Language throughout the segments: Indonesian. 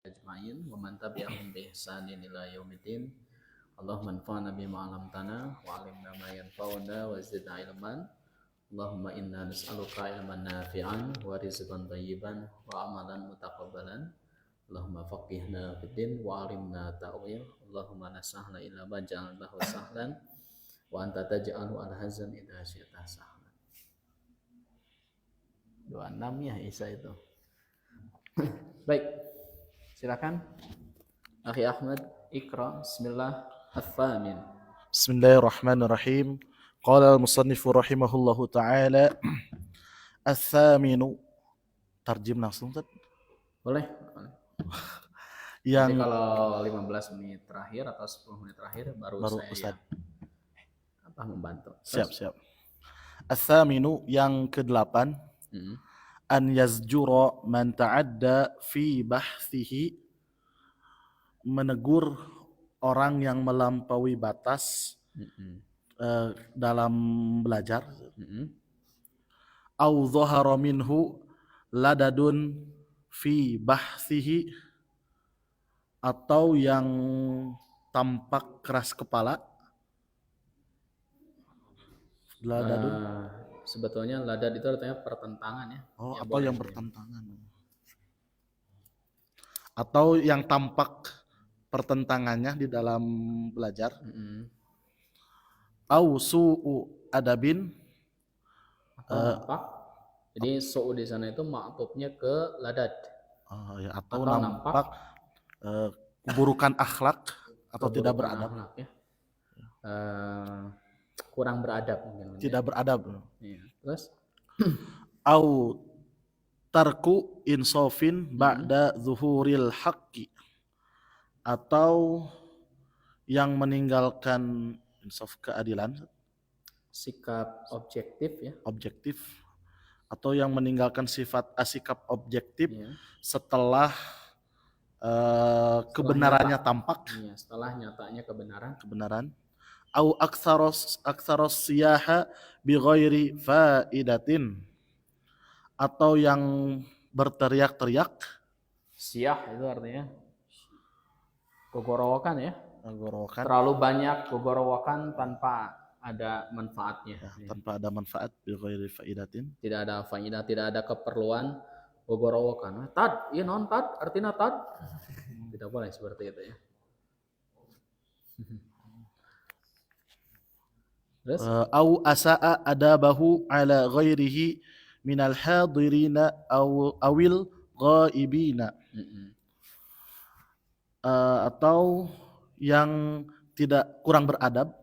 ajma'in wa man tabi'ahum bi ihsanin ila yaumiddin. Allahumma anfa'na bima 'allamtana wa 'allimna ma yanfa'una wa zidna ilman. Allahumma inna nas'aluka ilman nafi'an wa rizqan thayyiban wa amalan mutaqabbalan. Allahumma faqihna fid din wa 'allimna ta'wil. Allahumma la sahla illa ma ja'altahu sahlan wa anta taj'alu al-hazan idza syi'ta sahlan. 26 ya Isa itu. Baik. Silakan. Akhi Ahmad, Iqra. Bismillah. Al-Thamin. Bismillahirrahmanirrahim. Qala al-musannif rahimahullahu ta'ala Al-Thaminu. Tarjim langsung Tad. Boleh. Jadi kalau 15 menit terakhir atau 10 menit terakhir baru saya membantu. Siap. Al-Thaminu yang ke-8. An yazjura man ta'adda fi bahthihi, menegur orang yang melampaui batas dalam belajar. Au dhahara minhu ladadun fi bahthihi, atau yang tampak keras kepala. Ladadun sebetulnya ladad itu artinya pertentangan ya. Oh, ya, atau yang bertentangan. Atau yang tampak pertentangannya di dalam belajar. Au su'u adabin. Nampak. Jadi su'u di sana itu ma'tufnya ke ladad. Oh, ya, atau nampak keburukan akhlak atau tidak beradab. Akhlak, ya. Kurang beradab mungkin. Tidak beradab. Iya. Terus au tarku insofin ba'da zuhuril haqqi, atau yang meninggalkan insaf, keadilan, sikap objektif ya. Objektif, atau yang meninggalkan sikap objektif setelah kebenarannya tampak. Iya, setelah nyatanya kebenaran. Au aktsaros siyaha bi ghairi faidatin, atau yang berteriak-teriak. Siyah itu artinya gogorowokan ya. Gogorowokan. Terlalu banyak gogorowokan tanpa ada manfaatnya. Ya, tanpa ada manfaat, bi ghairi faidatin. Tidak ada faidah, tidak ada keperluan gogorowokan. Tad, iya non tad, artinya tad. Tidak boleh seperti itu ya. Au asa'a adabahu ala ghairihi minal hadirina awil ghaibina. Atau yang tidak kurang beradab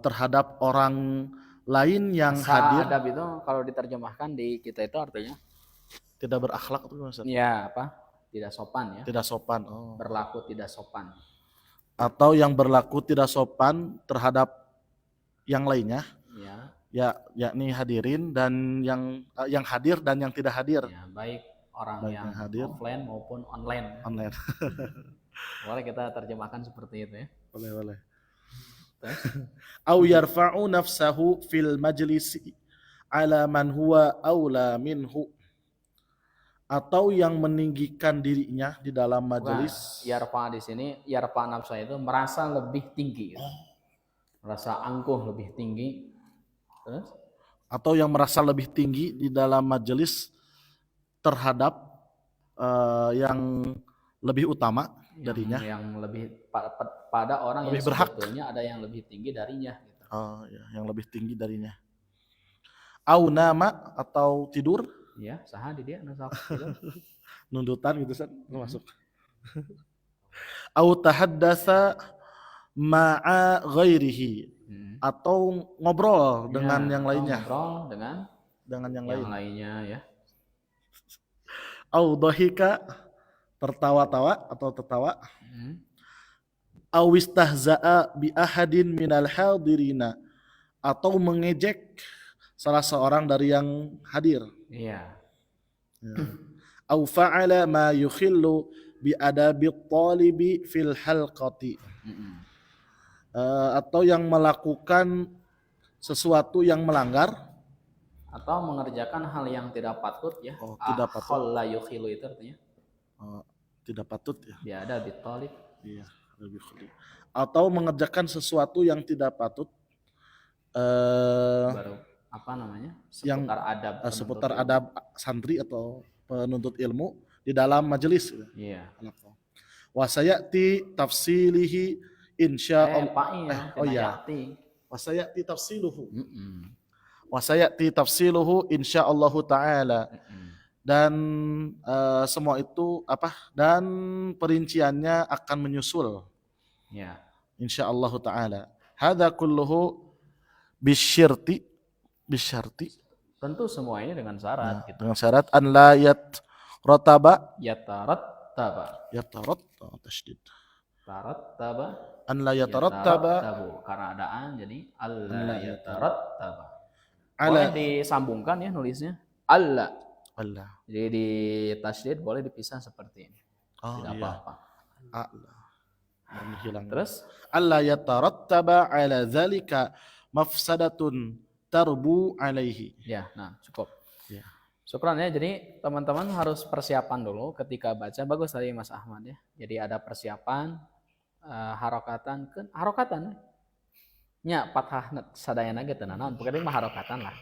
terhadap orang lain yang hadir. Adab itu kalau diterjemahkan di kita itu artinya tidak berakhlak itu maksudnya. Ya, apa? Tidak sopan ya. Tidak sopan. Oh. Berlaku tidak sopan. Atau yang berlaku tidak sopan terhadap yang lainnya. Ya, yakni hadirin dan yang hadir dan yang tidak hadir. Ya, baik orang yang hadir, offline maupun online. Online. Boleh kita terjemahkan seperti itu ya. Boleh. Au yarfa'u nafsahu fil majlisi ala man huwa aula minhu, atau yang meninggikan dirinya di dalam majelis. Yarfa di sini, yarfa nafsa itu merasa lebih tinggi. Merasa angkuh lebih tinggi. Terus? Atau yang merasa lebih tinggi di dalam majelis terhadap yang lebih utama darinya. Yang lebih pada orang lebih yang berhak. Sebetulnya ada yang lebih tinggi darinya. Gitu. Oh, ya, yang lebih tinggi darinya. Au nama, atau tidur. Ya, saha di dia tidur. Nundutan gitu kan masuk. Au tahaddatsa ma'a ghairihi, atau ngobrol dengan yang lainnya. Ngobrol dengan yang lainnya ya. Au dhahika, tertawa-tawa atau tertawa. Au istahza'a bi ahadin minal hadirina, atau mengejek salah seorang dari yang hadir. Iya. Au fa'ala ma yukhillu bi adabi talibi fil halqati. Atau yang melakukan sesuatu yang melanggar atau mengerjakan hal yang tidak patut ya. Tidak patut. Khalla yukhilu itu artinya tidak patut ya. biada bitolib. Iya, lebih khuli. Atau mengerjakan sesuatu yang tidak patut Baru apa namanya? yang Seputar adab penuntut seputar ilmu. adab santri atau penuntut ilmu di dalam majelis. Iya. Wasayati tafsilihi insya Allah. Paknya Oh kena iya. yakti. Wasayati tafsiluhu. Mm-mm. Wasayati tafsiluhu insya Allah taala. Dan semua itu dan perinciannya akan menyusul. Ya. Insya Allah taala. Hadza kulluhu bisyarti. Tentu semua ini dengan syarat. Gitu. Dengan syarat an la yatrotaba. Tasydid. Tarattaba. An la yatarattaba. Karena adaan jadi alla yatarattaba. Boleh disambungkan ya nulisnya. Allah. Jadi di tasydid boleh dipisah seperti ini. Tidak apa-apa. Terus alla yatarattaba ala zalika mafsadatun tarbu alaihi. Ya, nah cukup. Ya. Syukran ya. Jadi teman-teman harus persiapan dulu ketika baca. Bagus tadi Mas Ahmad ya. Jadi ada persiapan harokatan. Nya fathah sadayana gitu naon. Pokoknya mah harokatan lah.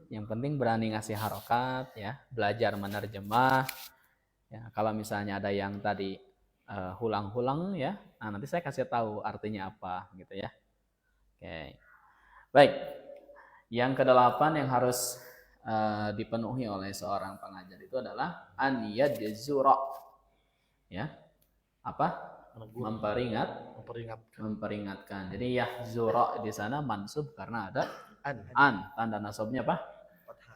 Yang penting berani ngasih harokat ya, belajar menerjemah. Ya, kalau misalnya ada yang tadi hulang-hulang ya, nah nanti saya kasih tahu artinya apa gitu ya. Oke. Baik. Yang kedelapan yang harus dipenuhi oleh seorang pengajar itu adalah an yajzura. Ya. Apa? Memperingatkan. Jadi yahzura di sana mansub karena ada an. Tanda nasabnya apa?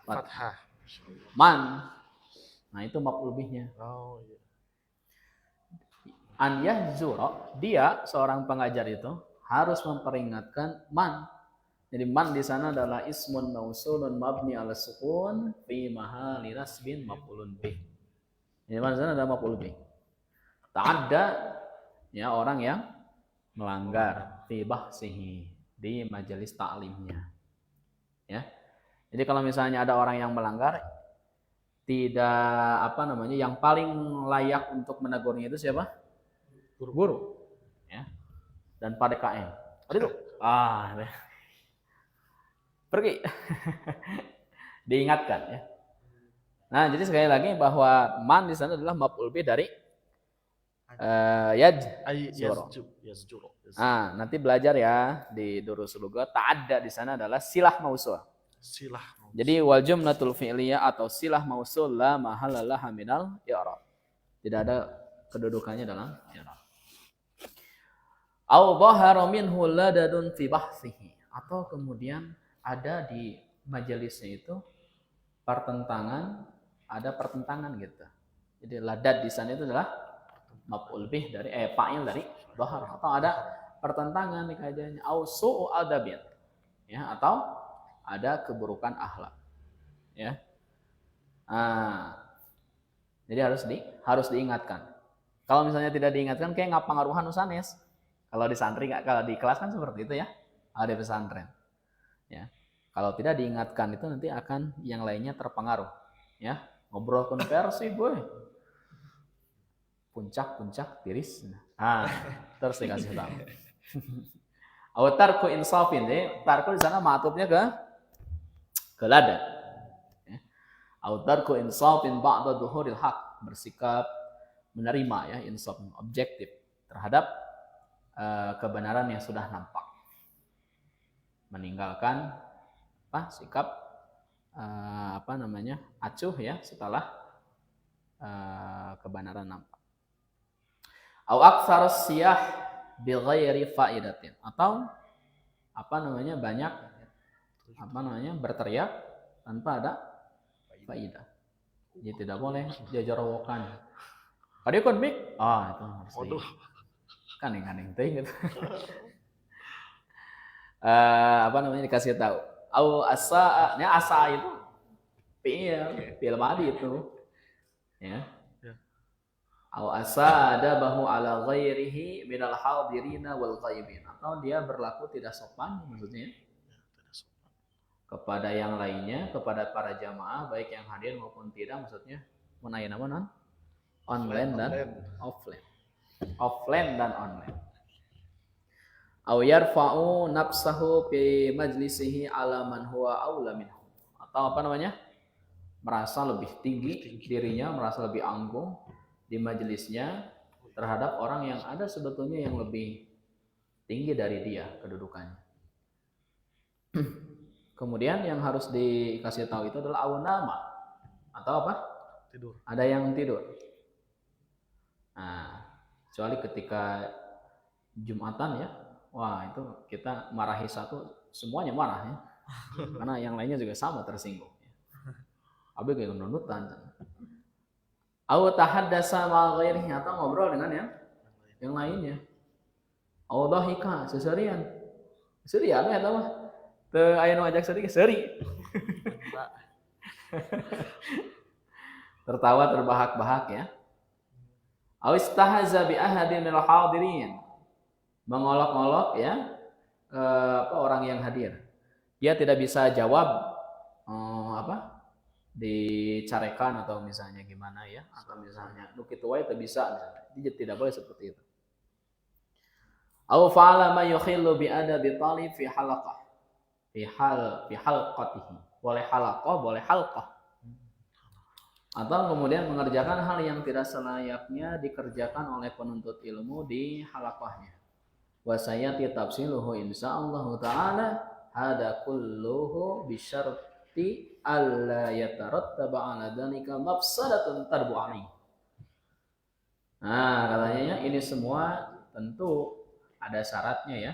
Fathah. Man. Nah, itu maf'ul bihnya. Oh iya. An yahzura, dia seorang pengajar itu harus memperingatkan man. Jadi man di sana adalah ismun mausulun mabni ala sukun fi mahalli nasbin maf'ulun bih. Jadi man di sana ada maf'ul bih. Ta'adda ya orang yang melanggar fi bahsihi di majelis ta'limnya. Ya. Jadi kalau misalnya ada orang yang melanggar tidak yang paling layak untuk menegurnya itu siapa? Guru. Ya. Dan pada KM. Aduh. Pergi. Diingatkan ya. Nah, jadi sekali lagi bahwa man di sana adalah maf'ul bih dari yazjuru. Nah, nanti belajar ya di Durusul Lughat, ta'adda di sana adalah silah mausul. Jadi wal jumlatul fi'liyah atau silah mausul la mahalla laha minal i'rab. Tidak ada kedudukannya dalam i'rab. Au dhahara minhu ladadun fi bahsihi, atau kemudian ada di majelisnya itu ada pertentangan gitu. Jadi ladad di sana itu adalah maf'ul bih dari fa'il dari dhahar, atau ada pertentangan di kajiannya au su'u adabin ya, atau ada keburukan akhlak ya. Jadi harus diingatkan. Kalau misalnya tidak diingatkan kayak ngapangaruhan usanes. Kalau di santri, kalau di kelas kan seperti itu ya, ada di pesantren ya. Kalau tidak diingatkan itu nanti akan yang lainnya terpengaruh ya. Ngobrol konversi boy, puncak tiris. Terus dikasih tahu. Tarku insafin, tarku di sana ma'tufnya ke ladad. Tarku insafin ba'da dhuhuril haq, bersikap menerima ya, insaf, objektif terhadap kebenaran yang sudah nampak. Meninggalkan sikap acuh ya setelah kebenaran nampak. Au aktsar siyah bi ghairi faidatin, atau banyak berteriak tanpa ada faidah. Jadi tidak boleh jajarawokan. Kade kon mik? Itu harus kaneng teh gitu. Dikasih tahu. Au asa itu fi'il madi itu. Ya. Au asadabahu ala ghairihi minal hadirina wal ghaibin, atau dia berlaku tidak sopan maksudnya kepada yang lainnya, kepada para jamaah baik yang hadir maupun tidak, maksudnya online dan Online. offline. Offline dan online. Aw yarfa'u nafsahu fi majlisihi ala man huwa aula minhu. Atau apa namanya? Merasa lebih tinggi dirinya, merasa lebih anggung di majelisnya terhadap orang yang ada sebetulnya yang lebih tinggi dari dia kedudukannya. Kemudian yang harus dikasih tahu itu adalah aunama atau apa? Tidur. Ada yang tidur. Nah, kecuali ketika Jumatan ya, wah itu kita marahi satu, semuanya marah ya, karena yang lainnya juga sama tersinggung. Abi kayak nunutan. Au tahaddasa ma ghairihi, atau ngobrol dengan yang lainnya. Au dhahika seserian. Seserian ya tahu mah. Teu aya nu ajak seri, seri. Tertawa terbahak-bahak ya. Au istahaza bi ahadin minal hadirin. Mengolok-olok ya orang yang hadir. Dia tidak bisa jawab dicarekan atau misalnya gimana ya, atau misalnya nu kitu wae teu bisa misalnya. Dia tidak boleh seperti itu. Au fa'ala ma yukhillu bi adabi talib fi halaqah. Fi halqatihi. Boleh halaqah, boleh halqah. Atau kemudian mengerjakan hal yang tidak selayaknya dikerjakan oleh penuntut ilmu di halaqahnya. Wa sayati tafsiluhu insyaallah taala hada kulluhu bi syarti alla yatarattaba 'ala dzalika mafsadatun tarbu'ani. Nah, katanya ini semua tentu ada syaratnya ya.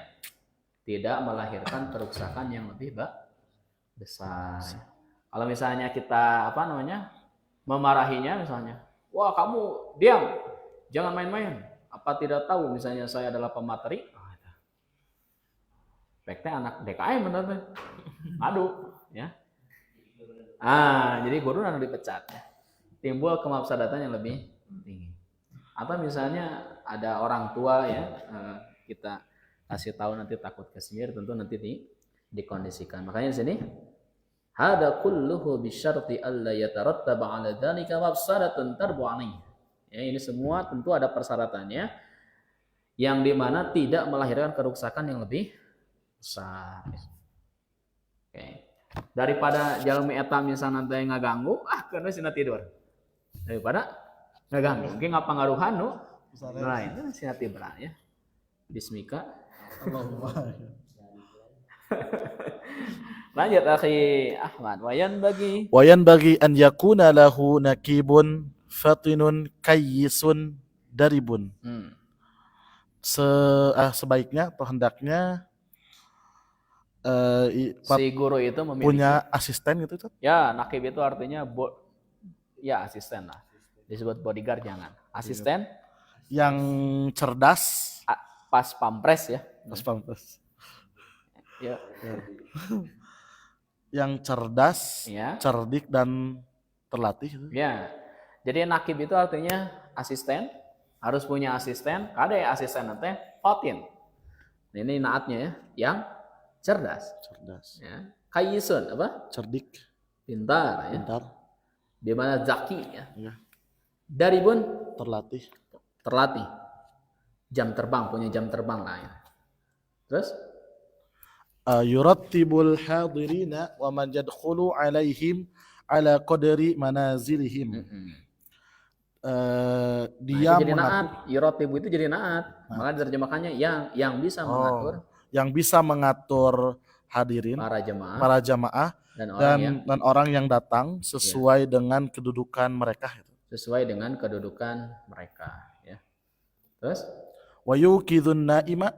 Tidak melahirkan kerusakan yang lebih besar. Kalau misalnya kita memarahinya misalnya, wah kamu diam, jangan main-main. Apa tidak tahu misalnya saya adalah pemateri? Pekte anak DKM bener tuh. Aduh, ya. Jadi guru harus dipecat ya. Timbul kemafsadatan yang lebih tinggi. Atau misalnya ada orang tua ya, kita kasih tahu nanti takut kesihir, tentu nanti dikondisikan. Makanya di sini hada kulluhu bisyarti alla yatarattaba 'ala dzalika mafsadatun tarbu'ani. Ya, ini semua tentu ada persyaratannya yang dimana tidak melahirkan kerusakan yang lebih besar. Oke. Daripada jalmi eta misalnya nanti ngaganggu, karena sina tidur. Daripada ngaganggu, mungkin ngapangaruhan nu lain sina tidur ya. Bismika. Allahumma. Lanjut akhi Ahmad. Wayan bagi an yakuna lahu nakibun fatinun kayyisun daribun. Sebaiknya atau hendaknya si guru itu memiliki punya asisten gitu tuh. Ya, nakib itu artinya asisten lah. Disebut bodyguard jangan. Asisten yang cerdas, pas pampres ya. Pas pampres. Ya. Yang cerdas, ya. Cerdik dan terlatih. Ya. Jadi nakib itu artinya asisten, harus punya asisten. Ada asisten nanti fatin. Ini naatnya ya, yang cerdas. Ya. Kayyisun apa? Cerdik. Pintar. Di mana zaki ya. Daribun terlatih. Jam terbang, punya jam terbang lah ya. Terus yurattibul hadirina wa man yadkhulu alaihim ala qadri manazilihim. Dia jadi naat. Yurattibu itu jadi naat. Maka diterjemahkannya yang bisa mengatur. Yang bisa mengatur hadirin, para jamaah dan orang yang datang sesuai dengan kedudukan mereka. Sesuai dengan kedudukan mereka. Ya. Terus wa yuqidhun naima,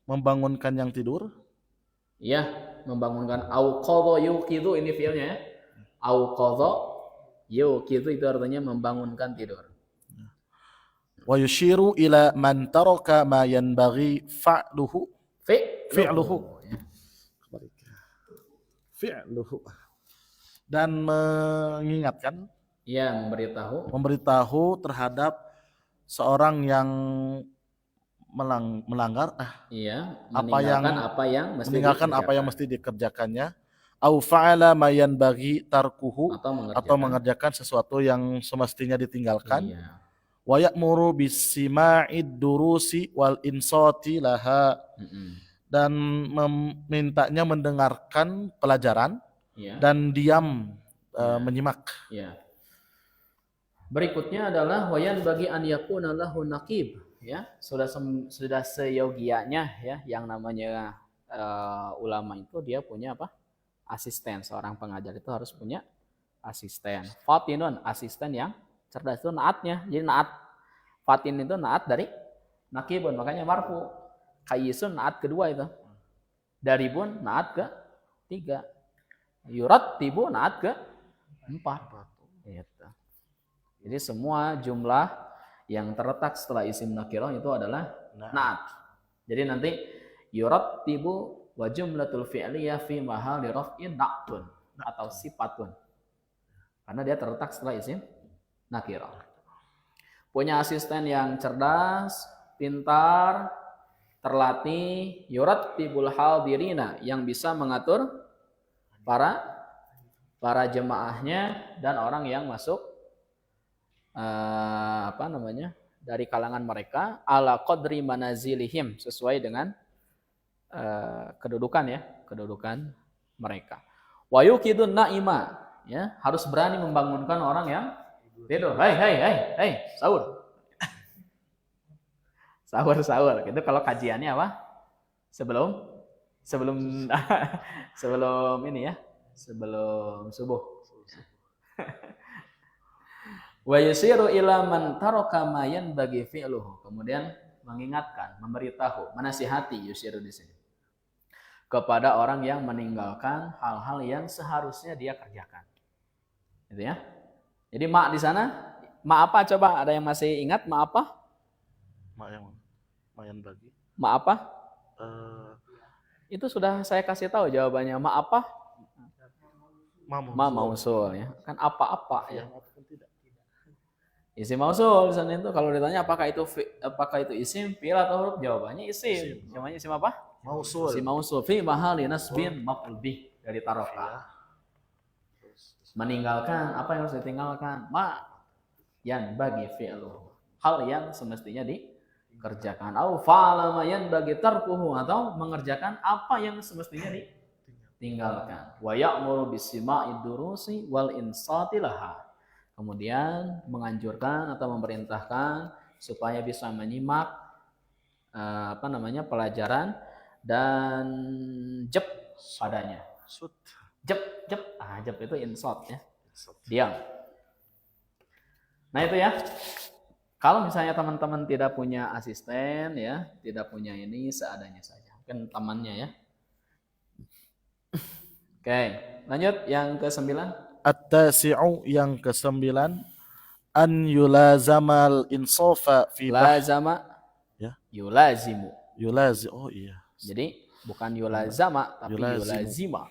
membangunkan yang tidur. Iya, membangunkan. Au qadha yuqidhu, ini fiilnya ya. Au qadha yuqidhu itu artinya membangunkan tidur. Wa yushiru ila man taraka ma yanbaghi fi'luhu. Dan mengingatkan, memberitahu terhadap seorang yang melanggar, meninggalkan apa yang mesti dikerjakannya, au fa'ala ma yanbaghi tarkuhu, atau mengerjakan sesuatu yang semestinya ditinggalkan, wa ya'muru bisima'id durusi wal insati laha, dan memintanya mendengarkan pelajaran Ya. dan diam menyimak. Ya. Berikutnya adalah wayan bagi an yakuna lahu naqib, ya. Sudah seyogianya ya yang namanya ulama itu dia punya apa? Asisten. Seorang pengajar itu harus punya asisten. Fatinun, asisten yang cerdas, itu naatnya. Jadi naat fatin itu naat dari naqibun, makanya marfu. Kayisun naat kedua itu. Daribun naat ke tiga. Yurattibu naat ke empat. Gitu. Jadi semua jumlah yang terletak setelah isim nakirah itu adalah naat. Jadi nanti yurattibu wa jumlatul fi'liyah fi mahalli raf'in na'tun atau sifatun. Karena dia terletak setelah isim nakirah. Punya asisten yang cerdas, pintar, terlatih, yurattibul hadirina, yang bisa mengatur para jemaahnya dan orang yang masuk dari kalangan mereka ala qadri manazilihim, sesuai dengan kedudukan mereka. Wa yuqidun naima, ya, harus berani membangunkan orang yang tidur. Hai, sahur. Sahur. Itu kalau kajiannya apa? Sebelum ini ya, sebelum subuh. Wa yusiru ila man taraka ma yanbaghi fi'luhu. Kemudian mengingatkan, memberitahu, menasihati yusiru di sini kepada orang yang meninggalkan hal-hal yang seharusnya dia kerjakan. Gitu ya. Jadi ma di sana, ma apa coba? Ada yang masih ingat ma apa? Ma yang bagi. Ma apa? Itu sudah saya kasih tahu jawabannya. Ma apa? Ma mausul ya. Kan apa-apa ya. Isim mausul di sana itu kalau ditanya apakah itu isim, fi'il atau huruf, jawabannya isim. Namanya isim apa? Mausul. Isim mausul fi mahalli nasbin maf'ul bih, dari taraka. Meninggalkan apa yang harus ditinggalkan? Ma yang bagi fi'luhu, hal yang semestinya dikerjakan. Au fa'ala ma yang bagi tarkuhu, atau mengerjakan apa yang semestinya ditinggalkan. Wa ya'muru bisima'id durusi wal insati laha. Kemudian menganjurkan atau memerintahkan supaya bisa menyimak pelajaran dan jep padanya. Jep itu insot ya. Diam. Nah itu ya. Kalau misalnya teman-teman tidak punya asisten ya, tidak punya ini, seadanya saja. Kan temannya ya. Oke, lanjut yang ke-9. At-tasi'u, yang ke-9, an yulazamal insafa fi lazama ya, yulazimu. Oh iya. Jadi bukan yulazama tapi yulazima.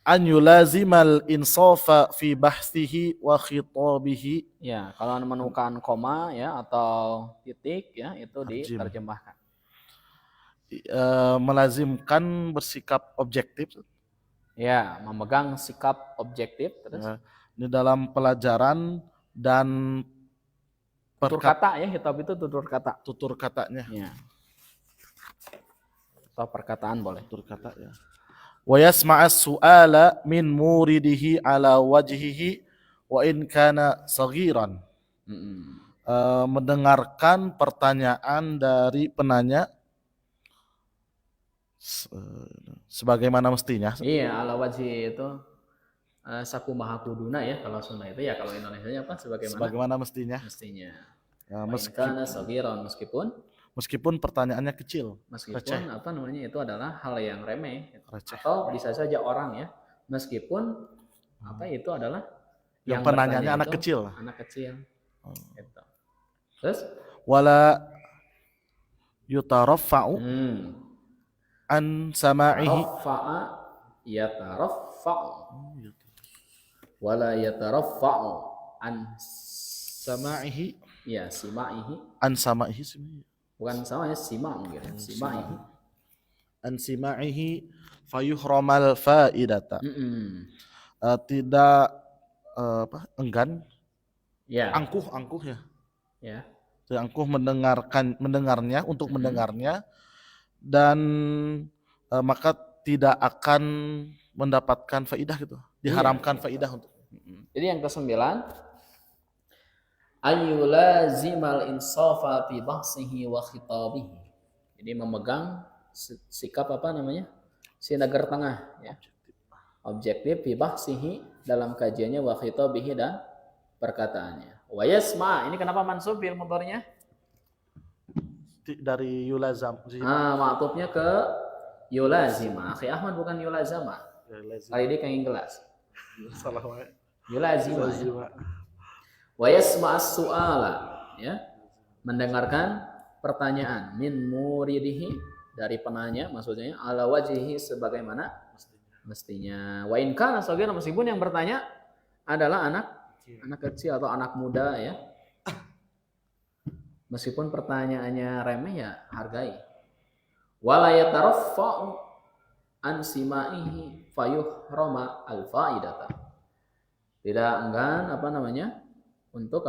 An yulazimal insafa fi bahsihi wa khitabihi. Ya, kalau menemukan koma ya atau titik ya itu diterjemahkan. Melazimkan bersikap objektif. Ya, memegang sikap objektif terus. Di dalam pelajaran dan tutur kata ya, hitab itu tutur kata. Tutur katanya. Ya. Atau perkataan boleh. Tutur kata ya. Wa yasma'as su'ala min muridihi ala wajhihi wa in kana saghiran. Mendengarkan pertanyaan dari penanya sebagaimana mestinya. Iya, ala wajhi itu saku maha kuduna ya kalau Sunda itu ya, kalau Indonesia apa sebagaimana mestinya. Ya, meskipun pertanyaannya kecil, receh. Itu adalah hal yang remeh, receh. Atau bisa saja orang ya, meskipun itu adalah yang penanyanya anak kecil. Gitu. Terus wala yutaraffa'u an sama'ihi. Wala yataraffa'u an sama'ihi. Ya, sima'ihi. An sama'ihi. Bukan sama ya, sima' gitu. Sima'ihi. An sima'ihi fayuhramal fa'idata. Tidak enggan, Ya, angkuh ya. ya. Angkuh mendengarnya untuk mendengarnya, dan maka tidak akan mendapatkan faidah gitu. Diharamkan faidah untuk. Jadi yang kesembilan, ayyulazimal insafa fi bahsihi wa khitabihi. Jadi memegang sikap apa namanya? Sinagar tengah ya. Objektif fi bahsihi dalam kajiannya, wa khitabihi dan perkataannya. Wa yasma, ini kenapa mansub fi'il mudhari'nya? Dari yulazam. Ma'tufnya ke yulazima. Akhi Ahmad bukan yulazama. Kali ini kenging gelas. Salah wae. Yulazima. Ya. Wa yasma as-su'ala, ya. Mendengarkan pertanyaan min muridihi, dari penanya maksudnya, ala wajhihi sebagaimana mestinya. Wa in kana saghira, meskipun yang bertanya adalah anak kecil atau anak muda ya. Meskipun pertanyaannya remeh ya hargai. Wala yataraffa'u an simaihi fayuhrama al-faidata. Tidak enggan untuk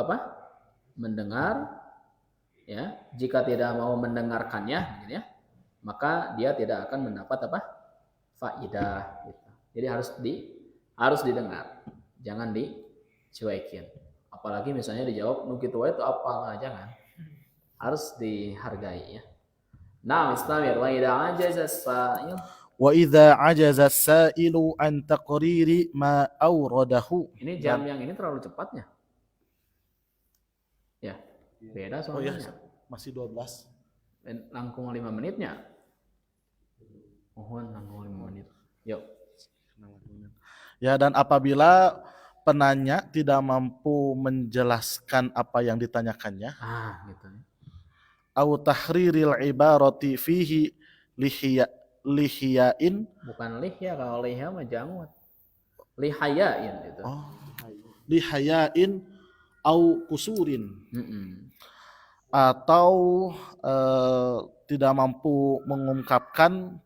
mendengar ya. Jika tidak mau mendengarkannya gitu ya, maka dia tidak akan mendapat faidah gitu. Jadi harus didengar. Jangan dicuekin. Apalagi misalnya dijawab nu kitu wae itu apa, jangan. Harus dihargai ya. Nah, istamir wa idza ajaza as-sa'il. Wa idza ajaza as-sa'ilu an taqriri ma awradahu. Ini jam yang ini terlalu cepatnya. Ya. Beda soalnya. Oh ya, masih 12. Langkung 5 menitnya. Mohon langkung 5 menit. Yuk. Ya, dan apabila penanya tidak mampu menjelaskan apa yang ditanyakannya, Gitu. au tahriril ibarati fihi lihiyain, bukan lihya, kalau lihya mah jangut. Lihayain itu. Lihayain au kusurin. Atau tidak mampu mengungkapkan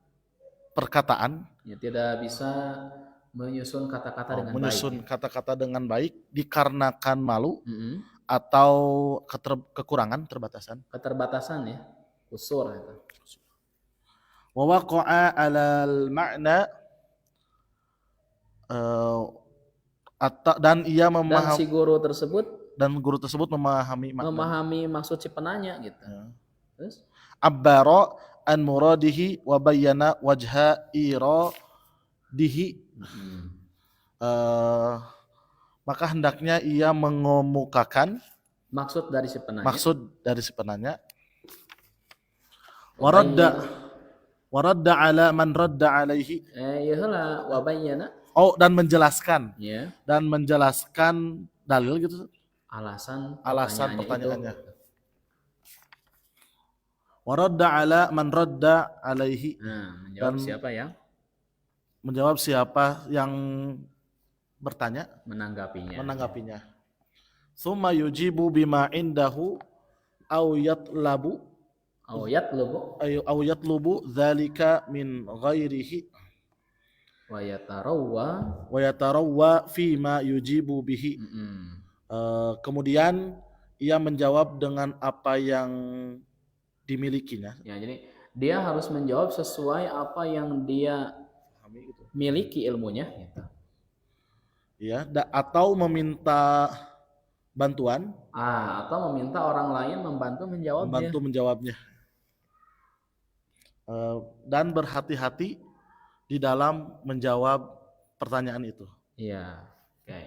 perkataan, ya, tidak bisa menyusun kata-kata dengan baik. Menyusun kata-kata dengan baik dikarenakan malu atau keterbatasan ya, kusur itu. Wa waqa'a 'alal ma'na, dan ia dan si guru tersebut memahami maksud si penanya gitu. Terus abbara an muradihi wa bayyana wajha iradihi. Maka hendaknya ia mengemukakan maksud dari si penanya. Waradda ala man radda alaihi. Wa bayyana. Dan menjelaskan. Yeah. Dan menjelaskan dalil gitu. Alasan pertanyaannya. Waradda ala man radda alaihi. Menjawab siapa yang bertanya, menanggapinya. Summa yujibu bima indahu au yatlubu dzalika min ghairihi wa yatarawwa fi ma yujibu bihi. Kemudian ia menjawab dengan apa yang dimilikinya. Ya, jadi dia harus menjawab sesuai apa yang dia miliki ilmunya gitu. Ya, atau meminta bantuan, atau meminta orang lain membantu menjawabnya. Dan berhati-hati di dalam menjawab pertanyaan itu. Iya, oke.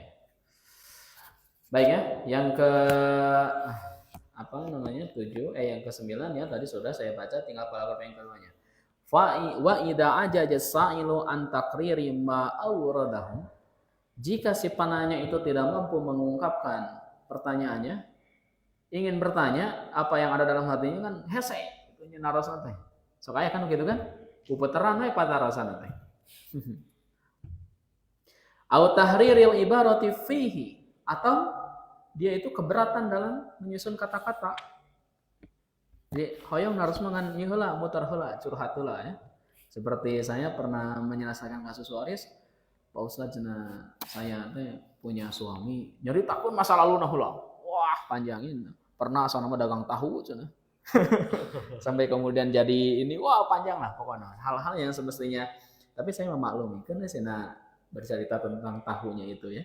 Baik ya, yang ke 9 ya, tadi sudah saya baca, tinggal paragraf yang keduanya. Wa idza ajaja as-sa'ilu an taqriri ma awradahu. Jika si penanya itu tidak mampu mengungkapkan pertanyaannya, ingin bertanya apa yang ada dalam hatinya kan hese, itu narasana teh. Sok aya kan gitu kan? Puputeran we patarasana teh. Au tahriril ibarati fihi, atau dia itu keberatan dalam menyusun kata-kata. Jadi hoyong harus mangan mutar heula, curhat heula ya. Seperti saya pernah menyelesaikan kasus waris, Pak Ustadz cenah saya teh punya suami nyeritakeun masa lalu nah heula. Wah, panjangin. Pernah asal nama dagang tahu cenah. Sampai kemudian jadi ini, wah panjang lah pokoknya. Hal-hal yang semestinya, tapi saya memaklumi karena saya bercerita tentang tahunya itu ya.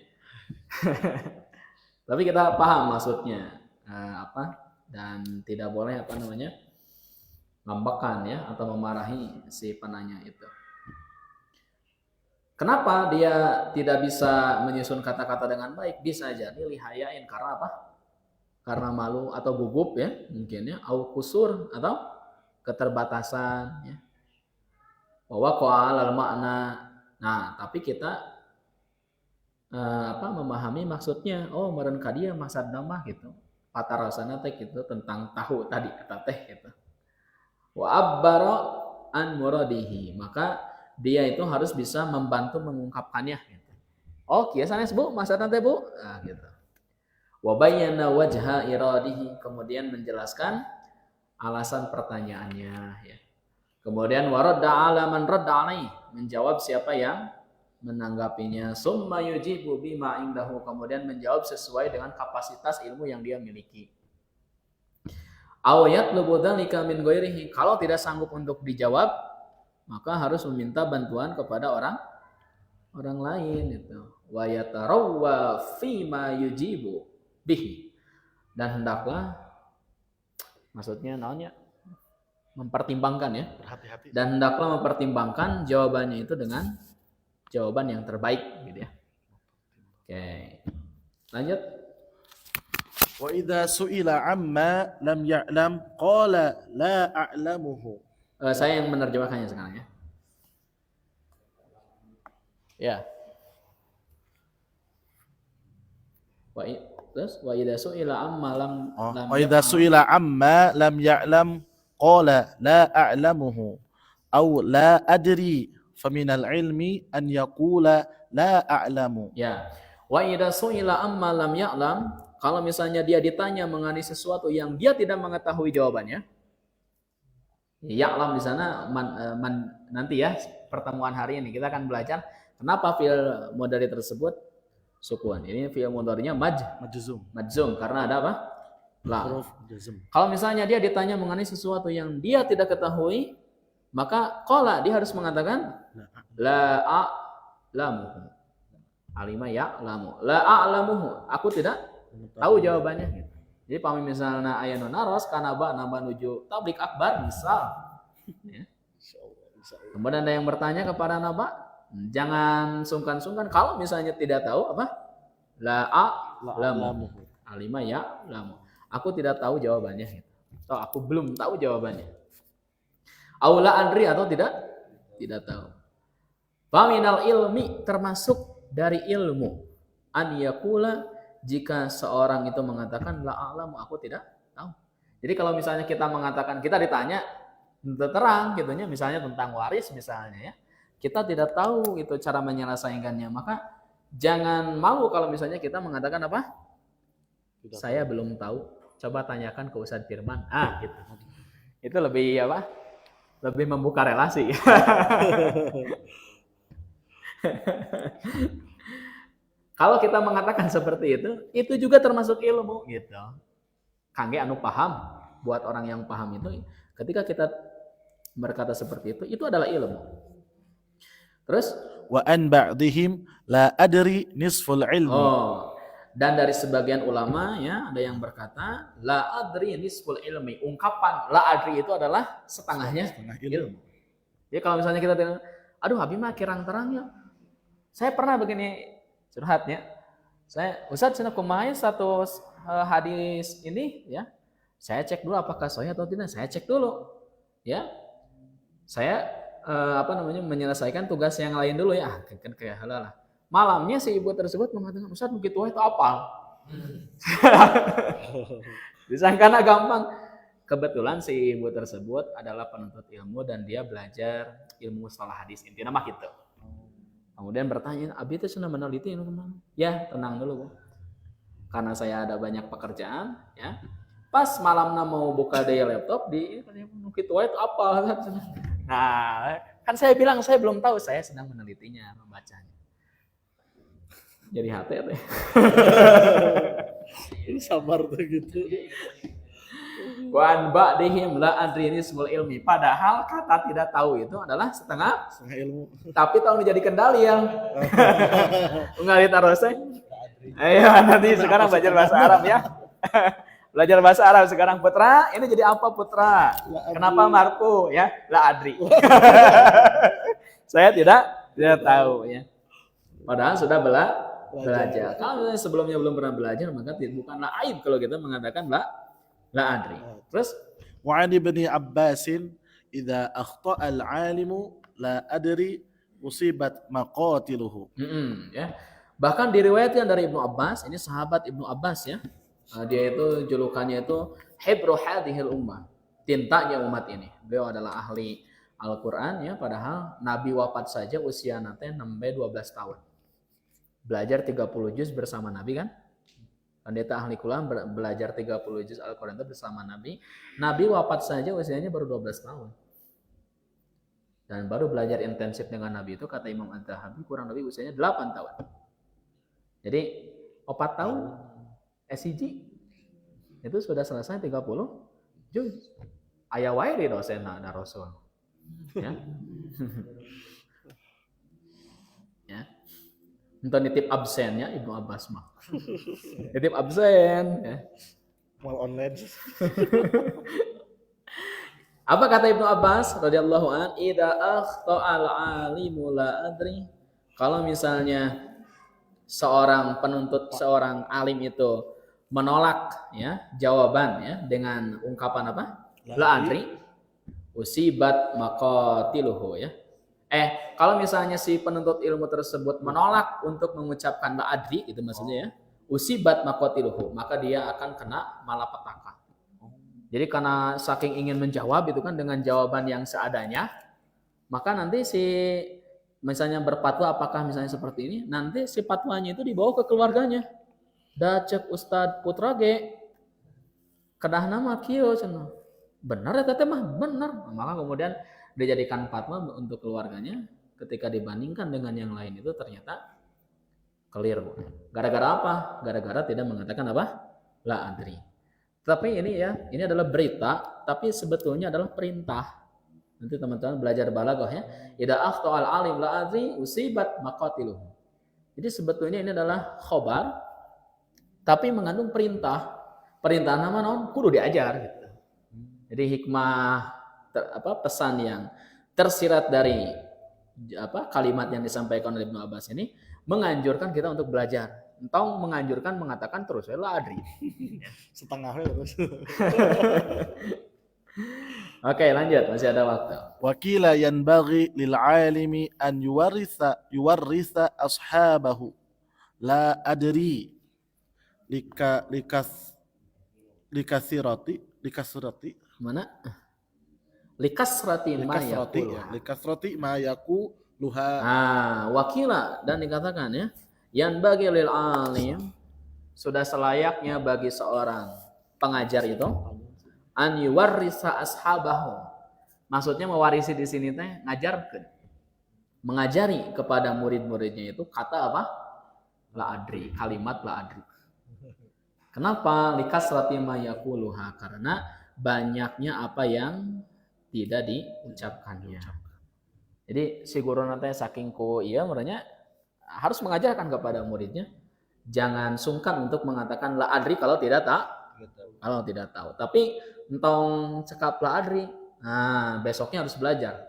Tapi kita paham maksudnya apa, dan tidak boleh apa namanya ngambekkan ya atau memarahi si penanya itu. Kenapa dia tidak bisa menyusun kata-kata dengan baik? Bisa jadi lihayain karena apa? Karena malu atau gugup ya mungkin ya, au kusur atau keterbatasan ya. Bahwa qala makna. Nah, tapi kita memahami maksudnya. Oh, meureun ka dieu maksudna mah gitu. Patarosana teh gitu tentang tahu tadi kata teh gitu. Wa abbara an muradihi, maka dia itu harus bisa membantu mengungkapkannya gitu. Oh, kieu sanes Bu, maksudna teh Bu. Nah, gitu. Wa bayyana wajha iradihi, kemudian menjelaskan alasan pertanyaannya ya. Kemudian waradda ala man radda alaihi, menjawab siapa yang menanggapinya. Summa yujibu bima indahu, kemudian menjawab sesuai dengan kapasitas ilmu yang dia miliki. Aw yatlubu dzalika min ghairihi, kalau tidak sanggup untuk dijawab maka harus meminta bantuan kepada orang lain itu. Wa yatarawwa fi ma yujibu bihi, dan hendaklah maksudnya naonnya mempertimbangkan ya. Berhati-hati. Dan hendaklah mempertimbangkan jawabannya itu dengan jawaban yang terbaik gitu ya. Oke. Lanjut. Wa idza su'ila amma lam ya'lam qala la a'lamuhu. Saya yang menerjemahkannya sekarang ya. Ya. Terus wa idza su'ila amma lam wa idza su'ila amma lam ya'lam qala la a'lamuhu aw la adri faminal ilmi an yaqula la a'lamu. Ya. Wa idza su'ila amma lam ya'lam, kalau misalnya dia ditanya mengenai sesuatu yang dia tidak mengetahui jawabannya. Ya'lam di sana nanti ya pertemuan hari ini kita akan belajar kenapa fi'il mudhari tersebut sukun. Ini fi'il mudhari'nya majzum karena ada apa? La. Huruf jazm. Kalau misalnya dia ditanya mengenai sesuatu yang dia tidak ketahui, maka qala dia harus mengatakan la a'lamuhu. Alima ya'lamu. La a'lamuhu. Aku tidak tahu jawabannya. Jadi pami misalnya ayana naros kanaba nambah nuju tablik akbar misal. Ya. Kemudian ada yang bertanya kepada naba, jangan sungkan-sungkan kalau misalnya tidak tahu apa? La a'lamu. Alima ya'lamu. Aku tidak tahu jawabannya gitu. Atau aku belum tahu jawabannya. Aula adri atau tidak tahu. Faminal ilmi, termasuk dari ilmu, an yaqula, jika seorang itu mengatakan la a'lamu, aku tidak tahu. Jadi kalau misalnya kita mengatakan, kita ditanya terang gitunya, misalnya tentang waris misalnya ya, kita tidak tahu itu cara menyelesaikannya, maka jangan malu kalau misalnya kita mengatakan apa? Saya belum tahu. Coba tanyakan ke Ustadz Firman. Gitu. Itu lebih apa? Lebih membuka relasi. Kalau kita mengatakan seperti itu juga termasuk ilmu gitu. Kangge anu paham, buat orang yang paham itu, ketika kita berkata seperti itu adalah ilmu. Terus wa an ba'dihim la adri nisful ilmi. Dan dari sebagian ulama ya ada yang berkata la adri nisful ilmi. Ungkapan la adri itu adalah setengah ilmu. Jadi kalau misalnya kita bilang, aduh abi mah kirang terangnya. Saya pernah begini curhatnya. Ustadz cenah kumaha satu hadis ini ya. Saya cek dulu apakah sahih atau tidak. Saya cek dulu. Ya. Saya menyelesaikan tugas yang lain dulu ya. Kan kayak halal lah. Malamnya si ibu tersebut mengatakan, Ustadz begitu itu apal. Disangkana gampang. Kebetulan si ibu tersebut adalah penuntut ilmu dan dia belajar ilmu mustalah hadis. Intinya mah gitu. Kemudian bertanya, abi itu sudah meneliti ini kemana? Ya, tenang dulu Bu. Karena saya ada banyak pekerjaan, ya. Pas malamnya mau buka daya laptop di gitu itu apa? Nah, kan saya bilang saya belum tahu, saya sedang menelitinya, membacanya. Jadi hati teh. Ini sabar tuh gitu. Wan ba'dihim la adri nismul ilmi. Padahal kata tidak tahu itu adalah setengah ilmu. tapi tahu menjadi kendali ya. Ngalit arosnya. Ayo nanti sekarang belajar bahasa Arab ya. Belajar bahasa Arab sekarang Putra. Ini jadi apa Putra? Kenapa marfu ya? La adri. Saya tidak tahu ya. Padahal sudah belajar. Kalau sebelumnya belum pernah belajar maka bukanlah aib kalau kita mengatakan la adri. Terus Wa 'an Ibni Abbasin idza akhta'a al-'alimu la adri usibat maqatiluhu. Ya. Bahkan diriwayatkan dari Ibnu Abbas, ini sahabat Ibnu Abbas ya. Dia itu julukannya itu Hibru hadhil ummah, tintanya umat ini. Beliau adalah ahli Al-Qur'an ya, padahal Nabi wafat saja usia nate nembe 12 tahun. Belajar 30 juz bersama Nabi kan? Pendeta ahli Quran belajar 30 juz Al-Qur'an itu bersama Nabi. Nabi wafat saja usianya baru 12 tahun. Dan baru belajar intensif dengan Nabi itu kata Imam Az-Zahabi kurang lebih usianya 8 tahun. Jadi 4 tahun SIG itu sudah selesai 30 juz. Aya wae di dosenna da Rasul. Ya. Ya. Untuk nitip absennya Ibnu Abbas mah. Nitip absen ya. Mal online. Apa kata Ibnu Abbas radhiyallahu an, "Idza akhta'al 'alimu la adri." Kalau misalnya seorang penuntut, seorang alim itu menolak ya jawaban ya dengan ungkapan apa? La adri. Usibat maqatiluhu ya. Kalau misalnya si penuntut ilmu tersebut menolak untuk mengucapkan la adri itu maksudnya ya. Usibat maqatiluhu, maka dia akan kena malapetaka. Jadi karena saking ingin menjawab itu kan dengan jawaban yang seadanya, maka nanti si misalnya berfatwa apakah misalnya seperti ini, nanti si fatwanya itu dibawa ke keluarganya. Da cek Ustad Putra ge kedah nama kieu cenah. Benar eta teh mah benar. Maka kemudian dijadikan fatwa untuk keluarganya ketika dibandingkan dengan yang lain itu ternyata keliru. Gara-gara apa? Gara-gara tidak mengatakan apa? La adri. Tapi ini ya, ini adalah berita, tapi sebetulnya adalah perintah. Nanti teman-teman belajar balaghah ya. Idza akhtal alim la adri usibat maqatiluhu. Jadi sebetulnya ini adalah khobar, tapi mengandung perintah. Perintah nama naon? Kudu diajar gitu. Jadi hikmah pesan yang tersirat dari kalimat yang disampaikan oleh Ibnu Abbas ini menganjurkan kita untuk belajar. Entau menganjurkan mengatakan terus la adri. Setengahnya terus. Oke, lanjut, masih ada waktu. Wakila yanbaghi lil 'alimi an yuwarritha ashabahu la adri likasrati mana? Likasrati ma yaquluha. Wakila dan dikatakan ya, yang bagi lil alim sudah selayaknya bagi seorang pengajar itu an yuwarrisa ashabahu. Maksudnya mewarisi di sini teh ngajarkeun. Mengajari kepada murid-muridnya itu kata apa? La adri, kalimat la adri. Kenapa? Likasrati ma yaquluha, karena banyaknya apa yang tidak diucapkannya. Jadi si guru nanti saking ku iya merenya harus mengajarkan kepada muridnya jangan sungkan untuk mengatakan la adri kalau tidak tahu. Tapi entong cekap la adri, besoknya harus belajar.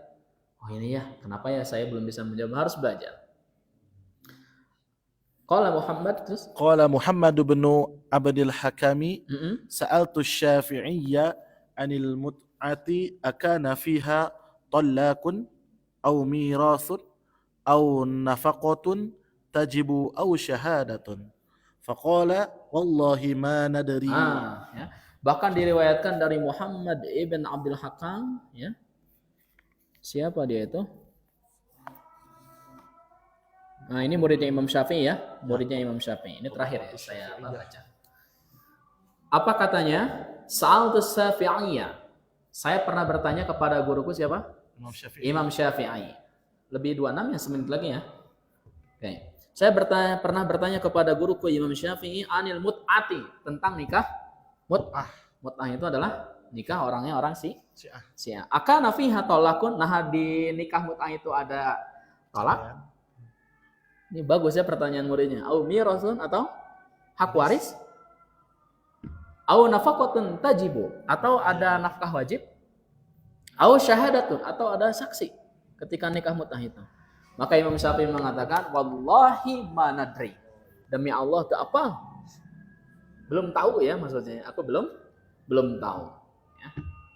Oh ini ya, kenapa ya saya belum bisa menjawab, harus belajar. Qala Muhammad bin Abdul Hakami sa'altu Syafi'iyya 'anil mut'ati akana fiha talaqun aw mirathun aw nafaqatun tajibu aw syahadatun. Faqala wallahi ma nadri. Ya. Bahkan diriwayatkan dari Muhammad ibn Abdul Hakam ya. Siapa dia itu? Ini muridnya Imam Syafi'i ya, muridnya Imam Syafi'i. Ini terakhir ya saya baca. Apa katanya? Sa'altu Syafi'iyya. Saya pernah bertanya kepada guruku siapa? Imam Syafi'i. Lebih 26 ya, semenit lagi ya. Oke. Saya pernah bertanya kepada guruku Imam Syafi'i anil mut'ati, tentang nikah mut'ah. Mut'ah itu adalah nikah orangnya orang Syiah. Akana fiha tolakun, nah di nikah mut'ah itu ada tolak? Ini bagus ya pertanyaan muridnya. Au mirasun, atau hak waris? Au nafaqatun tajibu, atau ada nafkah wajib? Au syahadatun, atau ada saksi ketika nikah mut'ah itu? Maka Imam Syafi'i mengatakan, wallahi manadri. Demi Allah, itu apa? Belum tahu ya maksudnya. Aku belum tahu. Ya.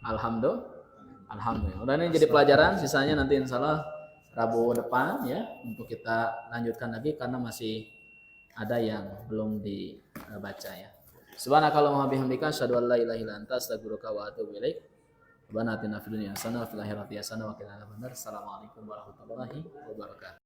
Alhamdulillah. Udah ini jadi pelajaran. Sisanya nanti insya Allah Rabu depan ya untuk kita lanjutkan lagi karena masih ada yang belum dibaca ya. Subhanakallahumma bihamdika asyhadu an la ilaha illa anta astaghfiruka wa atubu ilaik. Rabbana atina fid dunya hasanah wa fil akhirati hasanah wa qina adzabannar. Assalamualaikum warahmatullahi wabarakatuh.